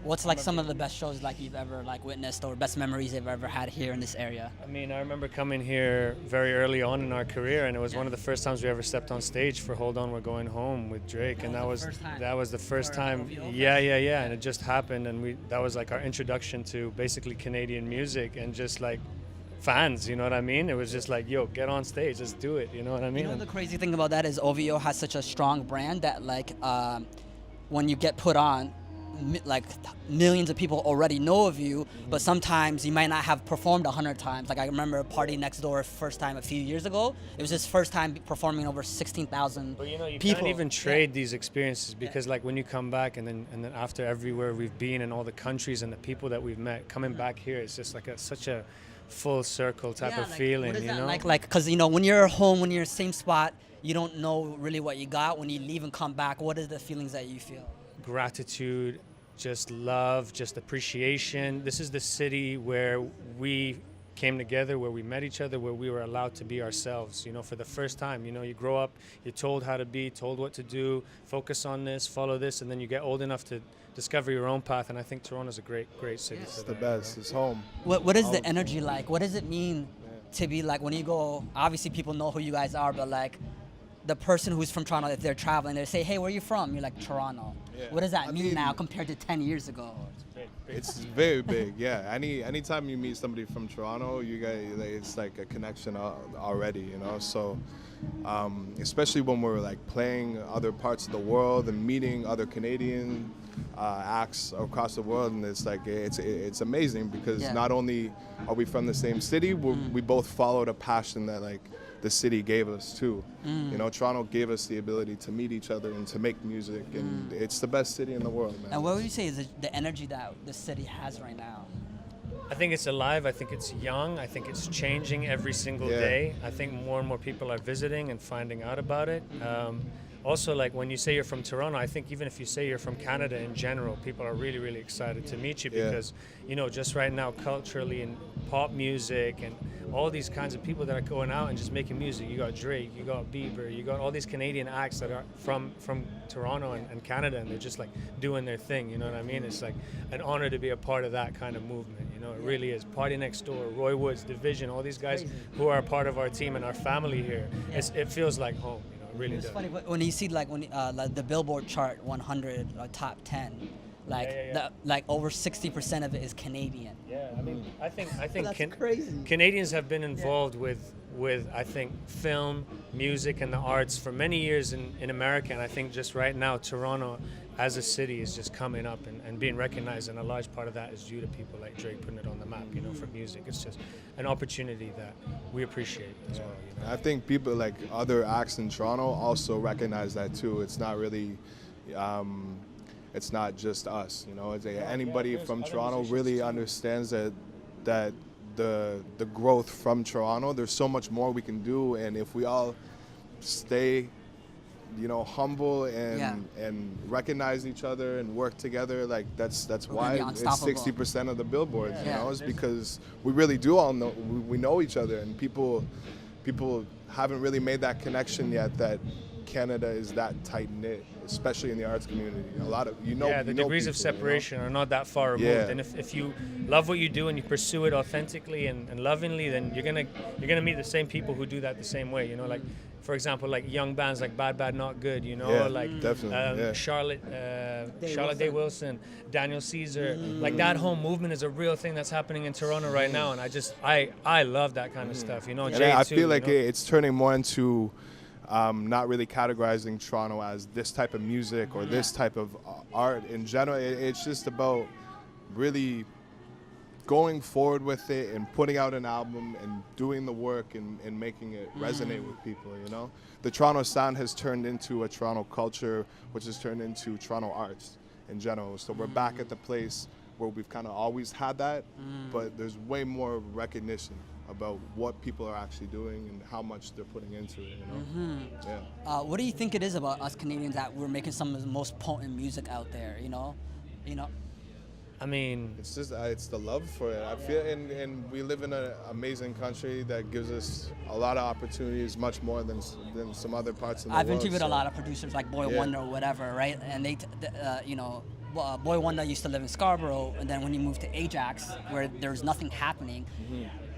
What's like some of the best shows like you've ever like witnessed or best memories you've ever had here in this area? I mean, I remember coming here very early on in our career, and it was one of the first times we ever stepped on stage for "Hold On, We're Going Home" with Drake, and that was the first time. Yeah, and it just happened, and that was like our introduction to basically Canadian music and just like fans, you know what I mean? It was just like, yo, get on stage, let's do it, you know what I mean? You know the crazy thing about that is OVO has such a strong brand that like when you get put on, like millions of people already know of you, but sometimes you might not have performed 100 times. Like I remember Party Next Door first time a few years ago. It was his first time performing over 16,000 But you know, you people. can't even trade these experiences because like when you come back and then after everywhere we've been and all the countries and the people that we've met, coming back here, it's just like such a full circle type of like, feeling, what is you that know? like, because you know when you're home, when you're in the same spot, you don't know really what you got. When you leave and come back, what are the feelings that you feel? Gratitude, just love, just appreciation. This is the city where we came together, where we met each other, where we were allowed to be ourselves, you know, for the first time. You know, you grow up, you're told how to be, told what to do, focus on this, follow this, and then you get old enough to discover your own path, and I think Toronto's a great city. It's the best. It's home. What is the energy like? What does it mean to be like when you go, obviously people know who you guys are, but like the person who's from Toronto, if they're traveling, they say, hey, where are you from? You're like, Toronto. Yeah. What does that I mean mean, now compared to 10 years ago? It's very big, yeah. Anytime you meet somebody from Toronto, you guys, it's like a connection already, you know. So, especially when we're like playing other parts of the world and meeting other Canadian acts across the world, and it's like it's amazing because not only are we from the same city, we both followed a passion that like the city gave us too. You know, Toronto gave us the ability to meet each other and to make music, and it's the best city in the world, man. And what would you say is the energy that the city has right now? I think it's alive. I think it's young. I think it's changing every single day. I think more and more people are visiting and finding out about it. Also, like when you say you're from Toronto, I think even if you say you're from Canada in general, people are really, really excited to meet you because, you know, just right now culturally and pop music and all these kinds of people that are going out and just making music. You got Drake, you got Bieber, you got all these Canadian acts that are from Toronto and Canada, and they're just like doing their thing, you know what I mean? It's like an honor to be a part of that kind of movement, you know, it really is. Party Next Door, Roy Woods, Division, all these guys who are a part of our team and our family here. It feels like home. Really it's does. funny when you see like when like the Billboard chart 100 top 10, like like over 60% of it is Canadian. Yeah, I mean, I think That's crazy. Canadians have been involved with I think film, music, and the arts for many years in America, and I think just right now Toronto as a city is just coming up and being recognized, and a large part of that is due to people like Drake putting it on the map, you know, for music. It's just an opportunity that we appreciate as well. You know? I think people like other acts in Toronto also recognize that too. It's not really, it's not just us, you know. It's anybody from Toronto really understands that the growth from Toronto, there's so much more we can do, and if we all stay, you know, humble and recognize each other and work together, like that's why it's 60% of the billboards, you know, is because we really do all know, we know each other, and people haven't really made that connection yet that Canada is that tight knit, especially in the arts community. A lot of the degrees of separation are not that far removed, and if you love what you do and you pursue it authentically and lovingly, then you're gonna meet the same people who do that the same way, you know, like for example, like young bands like Bad Bad Not Good, you know, like Charlotte Day Wilson, Daniel Caesar, like that whole movement is a real thing that's happening in Toronto right now, and I love that kind of stuff, you know. And Jay I too, feel like you know? it's turning more into not really categorizing Toronto as this type of music or this type of art in general. It's just about really going forward with it and putting out an album and doing the work and making it resonate with people, you know. The Toronto sound has turned into a Toronto culture, which has turned into Toronto arts in general. So we're back at the place where we've kind of always had that, but there's way more recognition about what people are actually doing and how much they're putting into it, you know. What do you think it is about us Canadians that we're making some of the most potent music out there, you know? I mean, it's just it's the love for it. I feel, and we live in an amazing country that gives us a lot of opportunities, much more than some other parts of the world. I've interviewed a lot of producers like Boy Wonder or whatever, right? And they, you know, Boy Wonder used to live in Scarborough, and then when you move to Ajax, where there's nothing happening,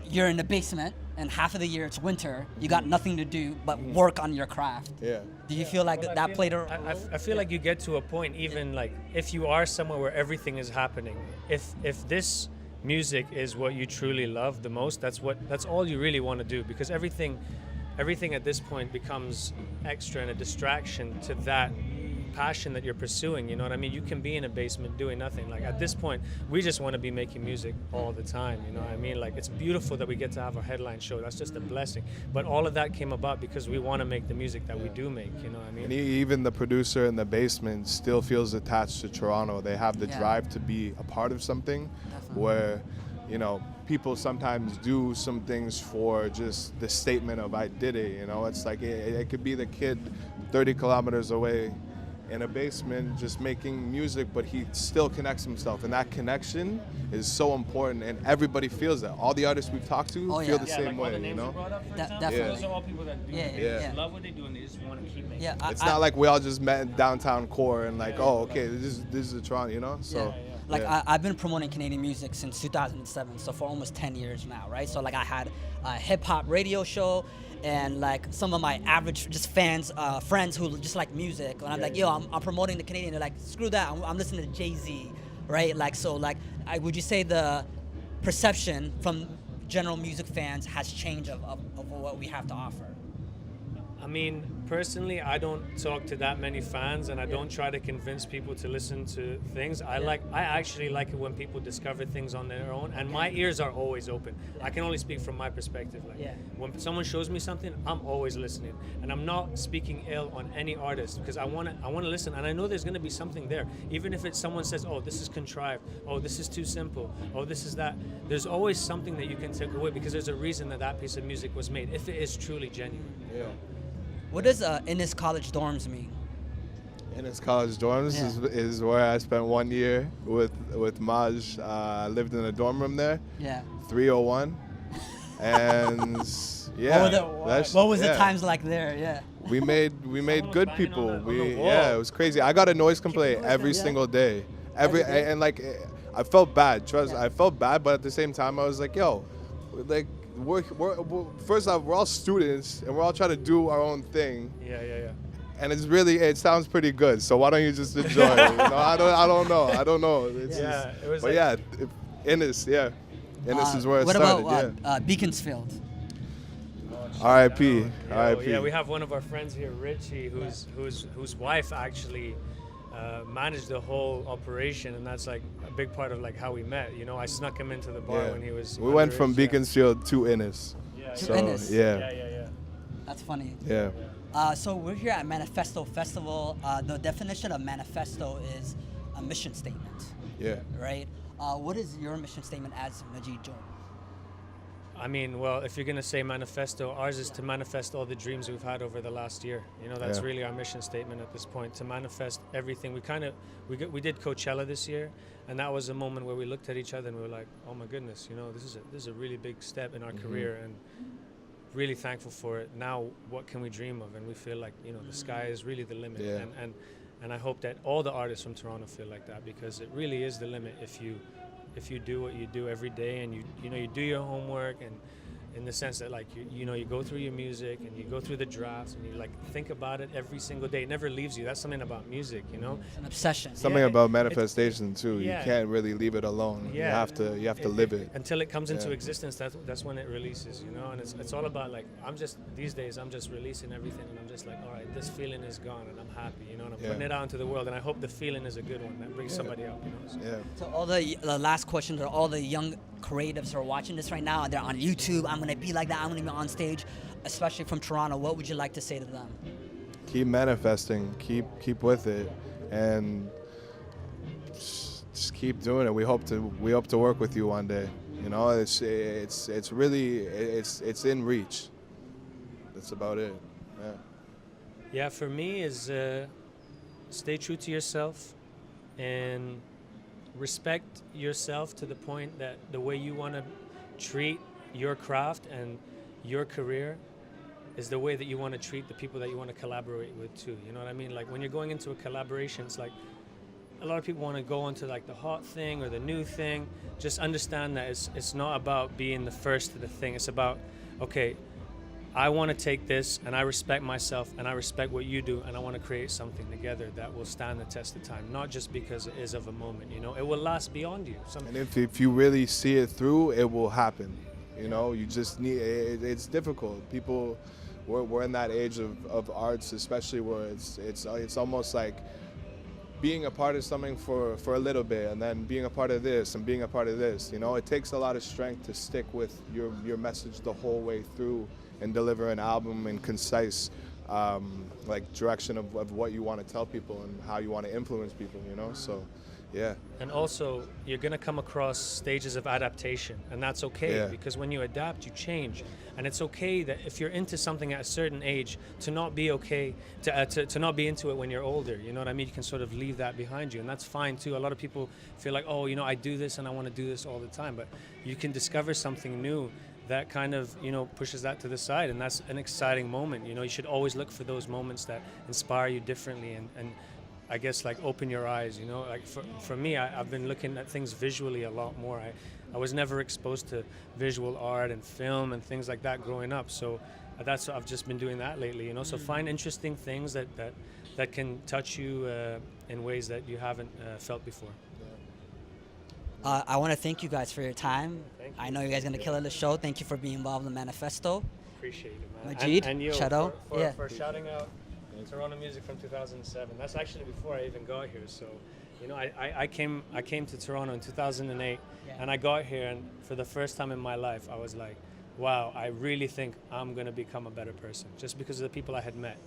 you're in the basement, and half of the year it's winter. You got nothing to do but work on your craft. Yeah. Do you feel like that played a role? I feel like you get to a point, even like if you are somewhere where everything is happening, if this music is what you truly love the most, that's all you really want to do, because everything at this point becomes extra and a distraction to that passion that you're pursuing. You know what I mean? You can be in a basement doing nothing. Like at this point, we just want to be making music all the time. You know what I mean? Like it's beautiful that we get to have our headline show. That's just a blessing. But all of that came about because we want to make the music that we do make. You know what I mean? And even the producer in the basement still feels attached to Toronto. They have the drive to be a part of something. Definitely. Where, you know, people sometimes do some things for just the statement of I did it. You know, it's like it could be the kid 30 kilometers away in a basement just making music, but he still connects himself, and that connection is so important, and everybody feels that. All the artists we've talked to feel the same way, you know? Definitely. Those are all people that do Yeah, they yeah. just love what they do and they just want to keep making. Yeah, It's not like we all just met in downtown core and like, oh, okay, this is a Toronto, you know? So, Like I've been promoting Canadian music since 2007, so for almost 10 years now, right? So like I had a hip hop radio show, and like some of my average just fans, friends who just like music, and I'm like, yo, I'm promoting the Canadian. They're like, screw that, I'm listening to Jay-Z, right? Like, so like, would you say the perception from general music fans has changed of what we have to offer? I mean, personally, I don't talk to that many fans, and I don't try to convince people to listen to things. I actually like it when people discover things on their own, and my ears are always open. I can only speak from my perspective. Like, when someone shows me something, I'm always listening, and I'm not speaking ill on any artist, because I want to listen, and I know there's going to be something there. Even if it's someone says, oh, this is contrived, oh, this is too simple, oh, this is that. There's always something that you can take away, because there's a reason that piece of music was made, if it is truly genuine. yeah. What does in his college dorms mean? In his college dorms is where I spent 1 year with Maj. I lived in a dorm room there. Yeah. 301. And yeah. What was the times like there? Yeah. We made good people. on the wall. It was crazy. I got a noise complaint every single day. Every day? And like I felt bad. I felt bad, but at the same time I was like, yo, like we're first off, we're all students and we're all trying to do our own thing. Yeah. And it sounds pretty good. So why don't you just enjoy it? You know, I don't know. It's It was Innis, Innis is where it what started. about Beaconsfield? R.I.P. R.I.P. Yeah, we have one of our friends here, Richie, whose wife actually managed the whole operation, and that's like a big part of like how we met. You know, I snuck him into the bar when he was. We went from underage, Beaconsfield to Innis. To Innis. Yeah. That's funny. Yeah. So we're here at Manifesto Festival. The definition of manifesto is a mission statement. Yeah. Right? What is your mission statement as Majid Jordan? I mean, well, if you're gonna say manifesto, ours is to manifest all the dreams we've had over the last year. You know, that's really our mission statement at this point, to manifest everything. We did Coachella this year, and that was a moment where we looked at each other and we were like, oh my goodness, you know, this is a really big step in our career, and really thankful for it. Now, what can we dream of? And we feel like, you know, the sky is really the limit. Yeah. And I hope that all the artists from Toronto feel like that, because it really is the limit if you do what you do every day, and you do your homework, and in the sense that like you go through your music and you go through the drafts and you like think about it every single day. It never leaves you. That's something about music, you know. It's an obsession. Something about manifestation too. Yeah. You can't really leave it alone. Yeah. You have to live it. Until it comes into existence. That's when it releases, you know. And it's all about like these days I'm just releasing everything, and I'm just like, all right, this feeling is gone, and I'm happy, you know. And I'm putting it out into the world, and I hope the feeling is a good one that brings somebody out, you know. So. So all the last questions are all the young creatives who are watching this right now, and they're on YouTube. I'm gonna be like that. I'm gonna be on stage, especially from Toronto. What would you like to say to them? Keep manifesting. Keep with it, and just keep doing it. We hope to work with you one day. You know, it's in reach. That's about it. Yeah. Yeah, for me is stay true to yourself and respect yourself to the point that the way you want to treat your craft and your career is the way that you want to treat the people that you want to collaborate with too. You know what I mean? Like when you're going into a collaboration, it's like a lot of people want to go into like the hot thing or the new thing. Just understand that it's not about being the first to the thing. It's about, okay, I want to take this, and I respect myself, and I respect what you do, and I want to create something together that will stand the test of time, not just because it is of a moment, you know. It will last beyond you. And if you really see it through, it will happen. You know, you just need, it's difficult. People, we're in that age of arts, especially where it's almost like being a part of something for a little bit, and then being a part of this and being a part of this. You know, it takes a lot of strength to stick with your message the whole way through and deliver an album in concise like direction of what you want to tell people and how you want to influence people, you know. So yeah. And also, you're going to come across stages of adaptation, and that's okay, because when you adapt, you change. And it's okay that if you're into something at a certain age, to not be okay, to not be into it when you're older, you know what I mean? You can sort of leave that behind you, and that's fine too. A lot of people feel like, oh, you know, I do this and I want to do this all the time, but you can discover something new that kind of, you know, pushes that to the side, and that's an exciting moment. You know, you should always look for those moments that inspire you differently, and I guess like open your eyes, you know. Like for me, I've been looking at things visually a lot more. I was never exposed to visual art and film and things like that growing up, so that's I've just been doing that lately, you know. So find interesting things that can touch you in ways that you haven't felt before. I want to thank you guys for your time. Thank you. I know you guys are going to kill it the show. Thank you for being involved in the Manifesto. Appreciate it, man. Majid, and you Shadow, for shouting out Toronto music from 2007. That's actually before I even got here. So, you know, I came to Toronto in 2008, and I got here, and for the first time in my life, I was like, wow, I really think I'm going to become a better person, just because of the people I had met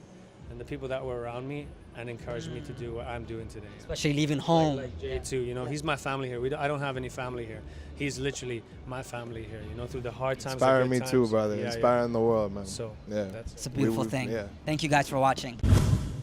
and the people that were around me and encouraged me to do what I'm doing today. Especially leaving home. Like Jay too, you know, he's my family here. I don't have any family here. He's literally my family here, you know, through the hard times. Inspiring the good me times. too, brother. Yeah, Inspiring the world, man. So yeah, that's It's a beautiful thing. Yeah. Thank you guys for watching.